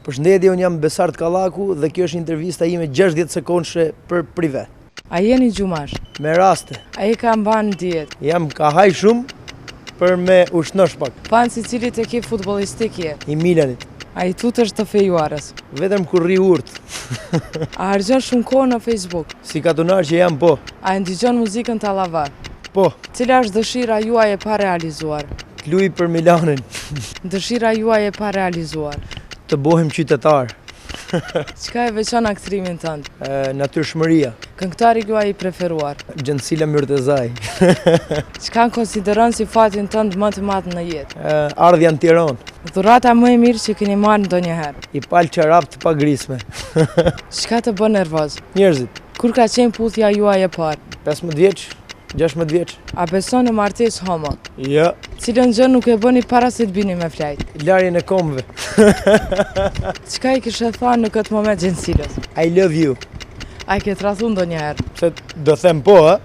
Përshëndetje, unë jam Besart Kallaku dhe kjo është intervista ime 60 sekondëshe për prive. A jeni gjumash? Me raste. A i ka mbanë dietë? Jam ka haj shumë për me ushnosh pak. Panë si cilit e ke futbolistik je? I Milanit. A i tut është të fejuarës? Vetëm kur rri urt. A harxhon shumë kohë në Facebook? Si katunar që jam, po. A e ndëgjon muzikën tallavar? Po. Cila është dëshira juaj e pa realizuar? Luj për Milanin. Dëshira juaj e pa realizuar? Të bohem qytetar. Çka e veçon aktrimin tënd? Natyrshmëria. Këngëtari juaj i preferuar? Gjensila Myrtezaj. Çka konsideron si fatin tënd më të madh në jetë? Ardhja në Tiranë. Dhurata më e mirë që keni marrë ndonjëherë? I pal çarap të pagrisme. Çka të bën nervoz? Njerëzit. Kur ka qenë puthja juaj e parë? 15 vjeç, 16 vjeç. A beson në martesë homo? Jo. Cilën gjë nuk e bëni para se të bini me flajt? Larjen e komëve. Çka i kishe thënë në këtë moment Gjensilës? I love you. A i ke tradhu ndonjëherë? Se do them po, ha?